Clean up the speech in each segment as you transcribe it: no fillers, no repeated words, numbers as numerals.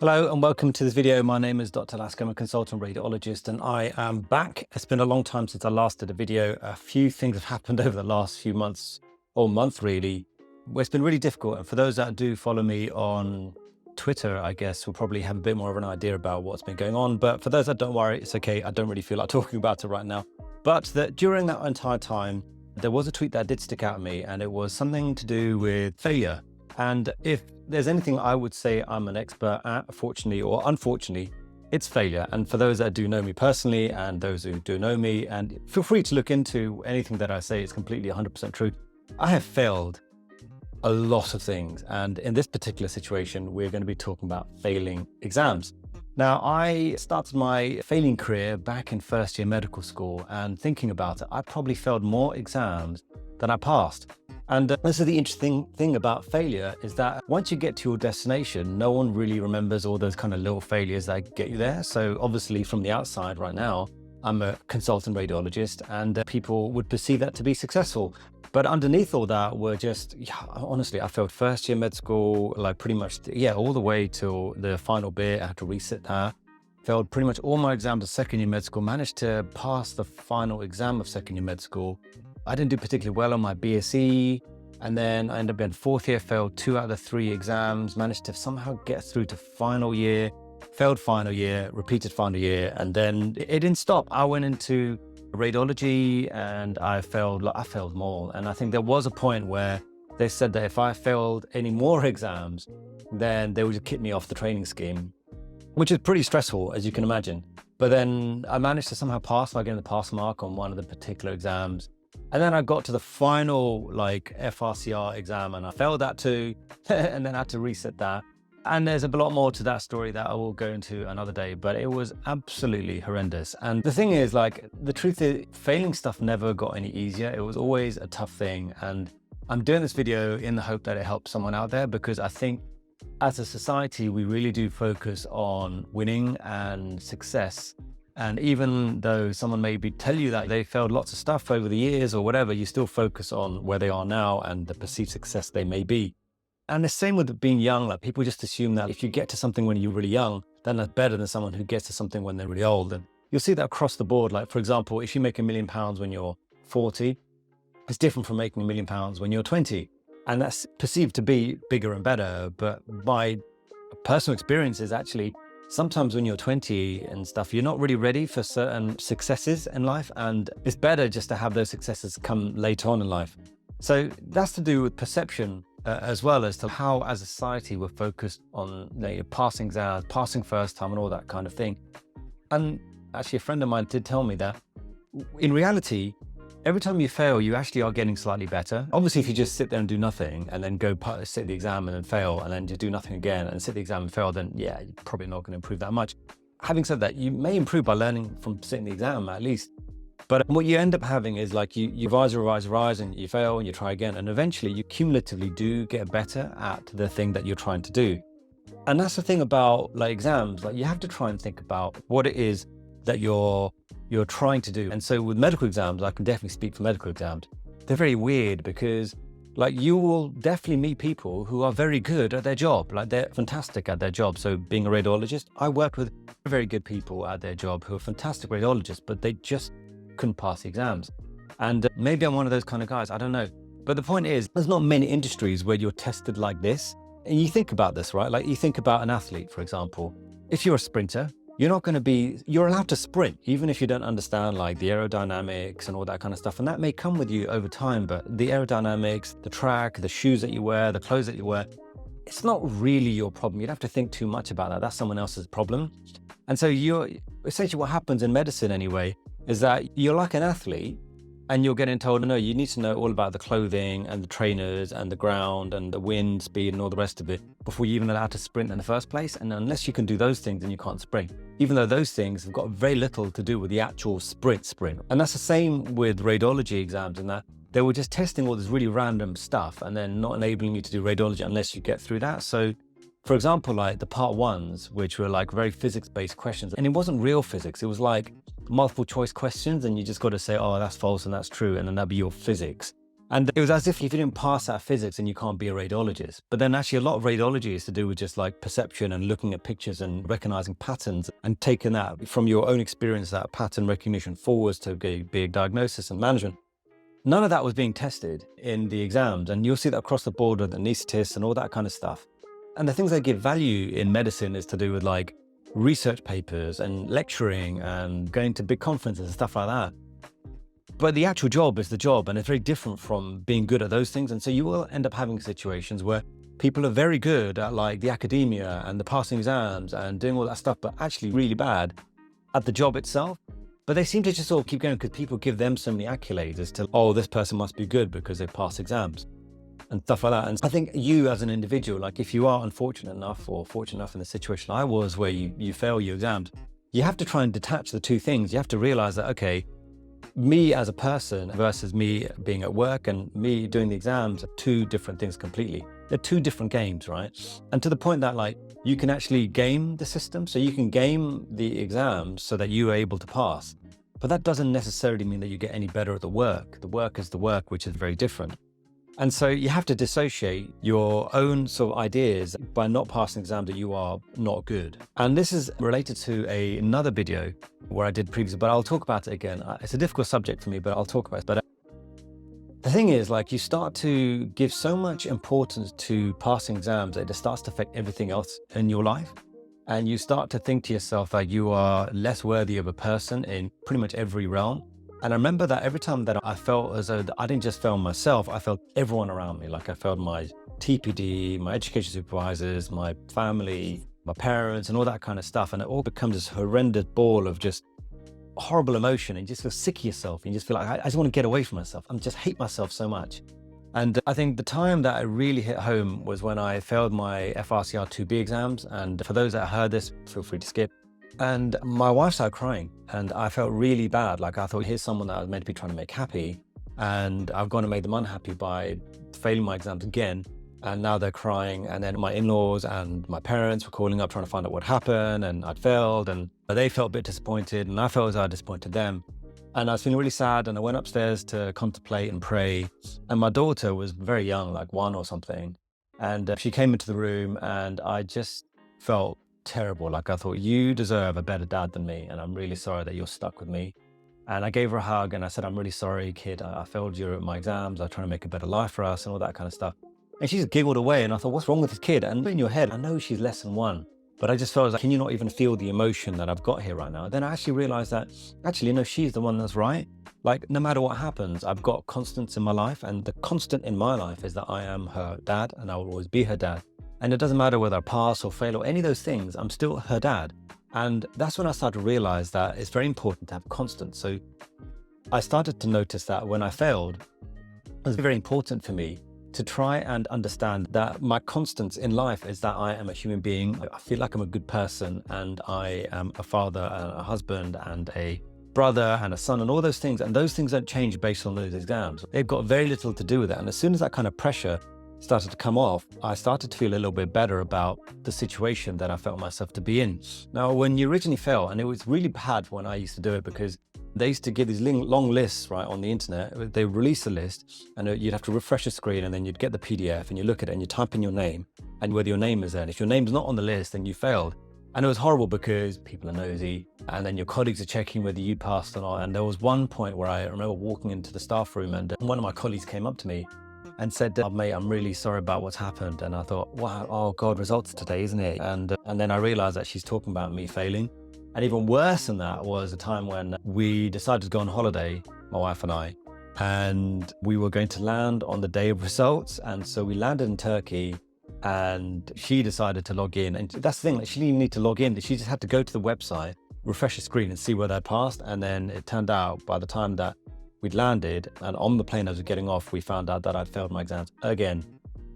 Hello and welcome to this video. My name is Dr. Lasker. I'm a consultant radiologist and I am back. It's been a long time since I last did a video. A few things have happened over the last few months or month really. It's been really difficult. And for those that do follow me on Twitter, I guess will probably have a bit more of an idea about what's been going on. But for those that don't worry, it's okay. I don't really feel like talking about it right now. But that during that entire time, there was a tweet that did stick out at me and it was something to do with failure. And if there's anything I would say I'm an expert at, fortunately or unfortunately, it's failure. And for those that do know me personally and those who do know me, and feel free to look into anything that I say, it's completely 100% true. I have failed a lot of things. And in this particular situation, we're going to be talking about failing exams. Now, I started my failing career back in first year medical school, and thinking about it, I probably failed more exams than I passed. And this is the interesting thing about failure is that once you get to your destination, no one really remembers all those kind of little failures that get you there. So obviously from the outside right now, I'm a consultant radiologist and people would perceive that to be successful. But underneath all that were just, honestly, I failed first year med school, like pretty much, all the way till the final bit. I had to resit that. Failed pretty much all my exams of second year med school, managed to pass the final exam of second year med school. I didn't do particularly well on my BSc, and then I ended up in fourth year, failed 2 out of the 3 exams, managed to somehow get through to final year, failed final year, repeated final year, and then it didn't stop. I went into radiology and I failed more. And I think there was a point where they said that if I failed any more exams, then they would just kick me off the training scheme, which is pretty stressful, as you can imagine. But then I managed to somehow pass by getting the pass mark on one of the particular exams. And then I got to the final FRCR exam and I failed that too, and then I had to reset that. And there's a lot more to that story that I will go into another day, but it was absolutely horrendous. And the thing is, the truth is, failing stuff never got any easier. It was always a tough thing. And I'm doing this video in the hope that it helps someone out there, because I think as a society, we really do focus on winning and success. And even though someone maybe tell you that they failed lots of stuff over the years or whatever, you still focus on where they are now and the perceived success they may be. And the same with being young, people just assume that if you get to something when you're really young, then that's better than someone who gets to something when they're really old. And you'll see that across the board. For example, if you make £1 million when you're 40, it's different from making £1 million when you're 20. And that's perceived to be bigger and better. But my personal experience is actually, sometimes when you're 20 and stuff, you're not really ready for certain successes in life. And it's better just to have those successes come later on in life. So that's to do with perception as well as to how, as a society, we're focused on passing exams, passing first time and all that kind of thing. And actually, a friend of mine did tell me that in reality, every time you fail, you actually are getting slightly better. Obviously, if you just sit there and do nothing and then go sit the exam and then fail and then just do nothing again and sit the exam and fail, then you're probably not going to improve that much. Having said that, you may improve by learning from sitting the exam at least. But what you end up having is you revise and you fail and you try again. And eventually you cumulatively do get better at the thing that you're trying to do. And that's the thing about exams. You have to try and think about what it is that you're trying to do. And so with medical exams, I can definitely speak for medical exams. They're very weird because you will definitely meet people who are very good at their job. They're fantastic at their job. So being a radiologist, I worked with very good people at their job who are fantastic radiologists, but they just couldn't pass the exams. And maybe I'm one of those kind of guys, I don't know. But the point is, there's not many industries where you're tested like this. And you think about this, right? You think about an athlete, for example. If you're a sprinter, you're allowed to sprint, even if you don't understand the aerodynamics and all that kind of stuff. And that may come with you over time, but the aerodynamics, the track, the shoes that you wear, the clothes that you wear, it's not really your problem. You'd have to think too much about that. That's someone else's problem. And so essentially what happens in medicine anyway, is that you're like an athlete and you're getting told, no, you need to know all about the clothing and the trainers and the ground and the wind speed and all the rest of it before you're even allowed to sprint in the first place. And unless you can do those things, then you can't sprint, even though those things have got very little to do with the actual sprint. And that's the same with radiology exams, in that they were just testing all this really random stuff and then not enabling you to do radiology unless you get through that. So for example, the part ones, which were very physics-based questions, and it wasn't real physics. It was multiple choice questions, and you just got to say, oh, that's false and that's true, and then that'd be your physics. And it was as if you didn't pass that physics, then you can't be a radiologist. But then actually a lot of radiology is to do with just like perception and looking at pictures and recognizing patterns and taking that from your own experience, that pattern recognition forwards to be a diagnosis and management. None of that was being tested in the exams. And you'll see that across the board with anesthetists and all that kind of stuff. And the things that give value in medicine is to do with like research papers and lecturing and going to big conferences and stuff like that. But the actual job is the job, and it's very different from being good at those things. And so you will end up having situations where people are very good at like the academia and the passing exams and doing all that stuff, but actually really bad at the job itself. But they seem to just sort of keep going because people give them so many accolades as to, oh, this person must be good because they pass exams and stuff like that. And I think you as an individual, like if you are unfortunate enough or fortunate enough in the situation I was where you fail your exams, you have to try and detach the two things. You have to realize that, okay, me as a person versus me being at work and me doing the exams are two different things completely. They're two different games, right? And to the point that like you can actually game the system. So you can game the exams so that you are able to pass. But that doesn't necessarily mean that you get any better at the work. The work is the work, which is very different. And so you have to dissociate your own sort of ideas by not passing exams that you are not good. And this is related to another video where I did previously, but I'll talk about it again. It's a difficult subject for me, but I'll talk about it. But the thing is, like, you start to give so much importance to passing exams that it starts to affect everything else in your life. And you start to think to yourself that you are less worthy of a person in pretty much every realm. And I remember that every time that I felt as though I didn't just fail myself, I felt everyone around me. Like I failed my TPD, my education supervisors, my family, my parents, and all that kind of stuff. And it all becomes this horrendous ball of just horrible emotion. And you just feel sick of yourself. And you just feel like, I just want to get away from myself. I just hate myself so much. And I think the time that it really hit home was when I failed my FRCR 2B exams. And for those that heard this, feel free to skip. And my wife started crying and I felt really bad. Like I thought, here's someone that I was meant to be trying to make happy. And I've gone and made them unhappy by failing my exams again. And now they're crying. And then my in-laws and my parents were calling up trying to find out what happened and I'd failed. And they felt a bit disappointed and I felt as I disappointed them. And I was feeling really sad and I went upstairs to contemplate and pray. And my daughter was very young, like 1 or something. And she came into the room and I just felt terrible. Like I thought, you deserve a better dad than me. And I'm really sorry that you're stuck with me. And I gave her a hug and I said, I'm really sorry, kid. I failed you at my exams. I'm trying to make a better life for us and all that kind of stuff. And she just giggled away. And I thought, what's wrong with this kid? And in your head, I know she's less than 1. But I just felt like, can you not even feel the emotion that I've got here right now? Then I actually realized that, actually, no, she's the one that's right. Like, no matter what happens, I've got constants in my life. And the constant in my life is that I am her dad and I will always be her dad. And it doesn't matter whether I pass or fail or any of those things, I'm still her dad. And that's when I started to realize that it's very important to have constants. So I started to notice that when I failed, it was very important for me to try and understand that my constants in life is that I am a human being. I feel like I'm a good person and I am a father and a husband and a brother and a son and all those things. And those things don't change based on those exams. They've got very little to do with it. And as soon as that kind of pressure started to come off, I started to feel a little bit better about the situation that I felt myself to be in. Now, when you originally fail, and it was really bad when I used to do it because they used to give these long lists, right, on the internet. They release a list and you'd have to refresh the screen and then you'd get the PDF and you look at it and you type in your name and whether your name is there. And if your name's not on the list, then you failed. And it was horrible because people are nosy and then your colleagues are checking whether you passed or not. And there was one point where I remember walking into the staff room and one of my colleagues came up to me and said, oh, mate, I'm really sorry about what's happened. And I thought, wow, oh God, results today, isn't it? And then I realized that she's talking about me failing. And even worse than that was a time when we decided to go on holiday, my wife and I, and we were going to land on the day of results. And so we landed in Turkey and she decided to log in. And that's the thing, like, she didn't even need to log in. She just had to go to the website, refresh the screen and see whether I'd passed. And then it turned out by the time that we'd landed and on the plane as we were getting off, we found out that I'd failed my exams again.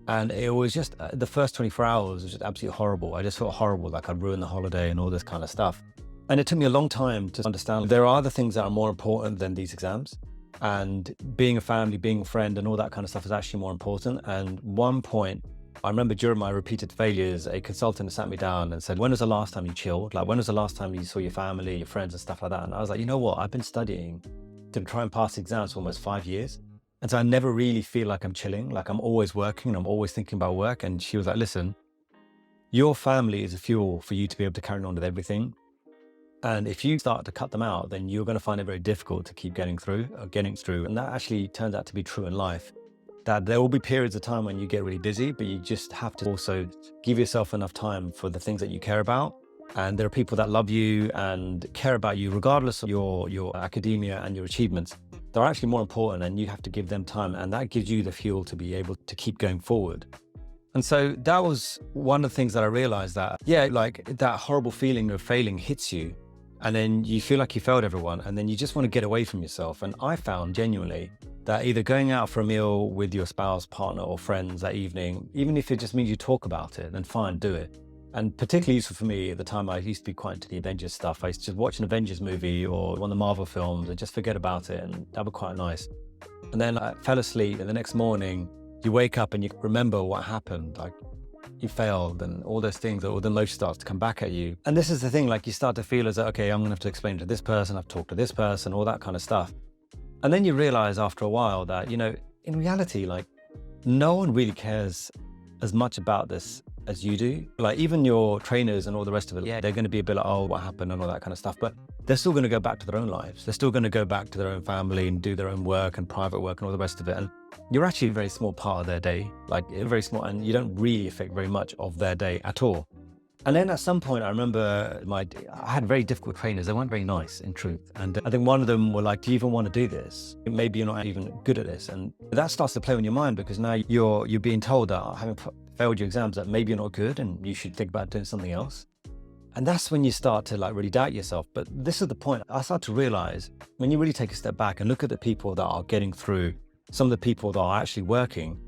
And it was just, the first 24 hours was just absolutely horrible. I just felt horrible, like I'd ruined the holiday and all this kind of stuff. And it took me a long time to understand there are other things that are more important than these exams. And being a family, being a friend and all that kind of stuff is actually more important. And one point, I remember during my repeated failures, a consultant sat me down and said, when was the last time you chilled? Like, when was the last time you saw your family, your friends and stuff like that? And I was like, you know what? I've been studying to try and pass exams for almost 5 years. And so I never really feel like I'm chilling, like I'm always working and I'm always thinking about work. And she was like, listen, your family is a fuel for you to be able to carry on with everything. And if you start to cut them out, then you're going to find it very difficult to keep getting through. And that actually turns out to be true in life, that there will be periods of time when you get really busy, but you just have to also give yourself enough time for the things that you care about. And there are people that love you and care about you, regardless of your academia and your achievements. They're actually more important, and you have to give them time. And that gives you the fuel to be able to keep going forward. And so that was one of the things that I realized, that, yeah, like that horrible feeling of failing hits you. And then you feel like you failed everyone, and then you just want to get away from yourself. And I found genuinely that either going out for a meal with your spouse, partner, or friends that evening, even if it just means you talk about it, then fine, do it. And particularly useful for me at the time, I used to be quite into the Avengers stuff. I used to just watch an Avengers movie or one of the Marvel films and just forget about it. And that was quite nice. And then I fell asleep, and the next morning you wake up and you remember what happened. Like, you failed and all those things, all the emotion starts to come back at you. And this is the thing, like you start to feel as though, okay, I'm gonna have to explain to this person, I've talked to this person, all that kind of stuff. And then you realize after a while that, in reality, like no one really cares as much about this as you do. Like even your trainers and all the rest of it, yeah, they're gonna be a bit like, oh, what happened and all that kind of stuff. But they're still gonna go back to their own lives. They're still gonna go back to their own family and do their own work and private work and all the rest of it. And you're actually a very small part of their day, like very small, and you don't really affect very much of their day at all. And then at some point, I remember I had very difficult trainers. They weren't very nice, in truth. And I think one of them were like, do you even want to do this? Maybe you're not even good at this. And that starts to play on your mind, because now you're being told that, having failed your exams, that maybe you're not good and you should think about doing something else. And that's when you start to like really doubt yourself. But this is the point. I start to realize, when you really take a step back and look at the people that are getting through, some of the people that are actually working,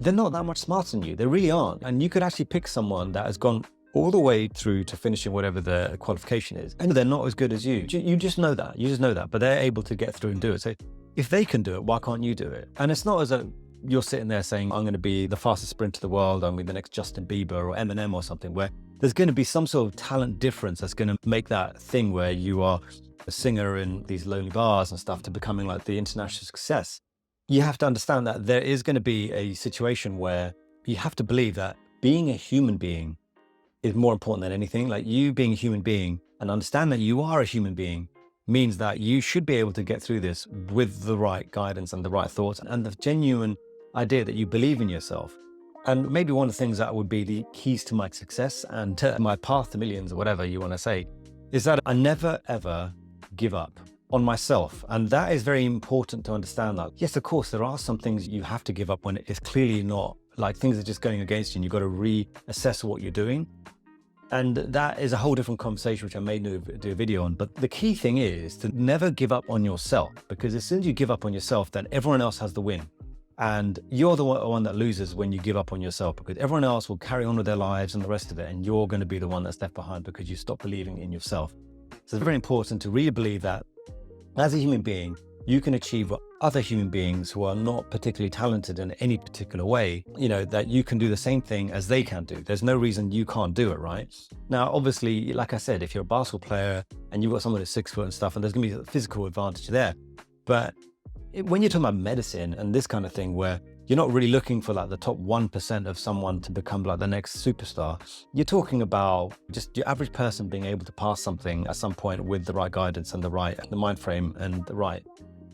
they're not that much smarter than you. They really aren't. And you could actually pick someone that has gone all the way through to finishing whatever the qualification is, and they're not as good as you. You just know that. You just know that. But they're able to get through and do it. So if they can do it, why can't you do it? And it's not as though you're sitting there saying, I'm going to be the fastest sprinter in the world, I'm going to be the next Justin Bieber or Eminem or something, where there's going to be some sort of talent difference that's going to make that thing where you are a singer in these lonely bars and stuff to becoming like the international success. You have to understand that there is going to be a situation where you have to believe that being a human being is more important than anything. Like, you being a human being and understand that you are a human being means that you should be able to get through this with the right guidance and the right thoughts and the genuine idea that you believe in yourself. And maybe one of the things that would be the keys to my success and to my path to millions, or whatever you want to say, is that I never ever give up on myself. And that is very important to understand. That yes, of course, there are some things you have to give up when it's clearly not, like things are just going against you and you've got to reassess what you're doing. And that is a whole different conversation, which I may do a video on. But the key thing is to never give up on yourself, because as soon as you give up on yourself, then everyone else has the win. And you're the one that loses when you give up on yourself, because everyone else will carry on with their lives and the rest of it. And you're going to be the one that's left behind because you stop believing in yourself. So it's very important to really believe that as a human being, you can achieve what other human beings who are not particularly talented in any particular way, that you can do the same thing as they can do. There's no reason you can't do it, right? Now, obviously, like I said, if you're a basketball player and you've got someone who's 6 foot and stuff, and there's going to be a physical advantage there. But when you're talking about medicine and this kind of thing, where you're not really looking for like the top 1% of someone to become like the next superstar, you're talking about just your average person being able to pass something at some point with the right guidance and the mind frame and the right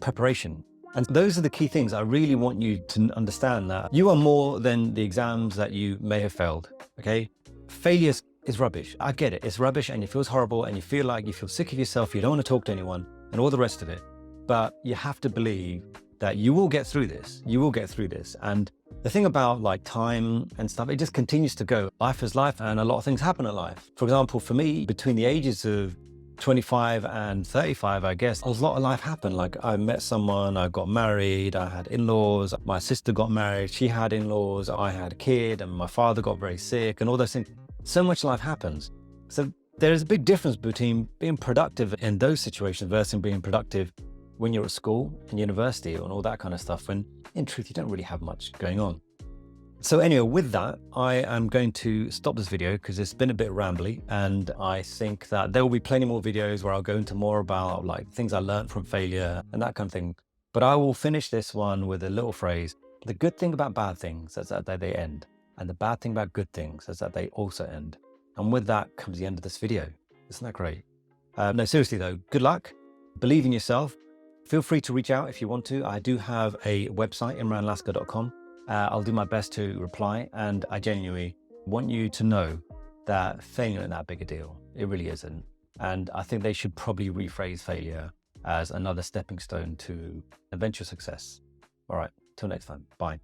preparation. And those are the key things. I really want you to understand that you are more than the exams that you may have failed, okay? Failure is rubbish. I get it. It's rubbish and it feels horrible and you feel sick of yourself. You don't want to talk to anyone and all the rest of it. But you have to believe that you will get through this. You will get through this. And the thing about like time and stuff, it just continues to go. Life is life and a lot of things happen in life. For example, for me, between the ages of 25 and 35, I guess, a lot of life happened. Like I met someone, I got married, I had in-laws, my sister got married, she had in-laws, I had a kid, and my father got very sick and all those things. So much life happens. So there is a big difference between being productive in those situations versus being productive when you're at school and university and all that kind of stuff, when in truth, you don't really have much going on. So anyway, with that, I am going to stop this video because it's been a bit rambly, and I think that there will be plenty more videos where I'll go into more about like things I learned from failure and that kind of thing. But I will finish this one with a little phrase. The good thing about bad things is that they end. And the bad thing about good things is that they also end. And with that comes the end of this video. Isn't that great? No, seriously though, good luck. Believe in yourself. Feel free to reach out if you want to. I do have a website, imranlasker.com. I'll do my best to reply. And I genuinely want you to know that failure isn't that big a deal. It really isn't. And I think they should probably rephrase failure as another stepping stone to eventual success. All right, till next time. Bye.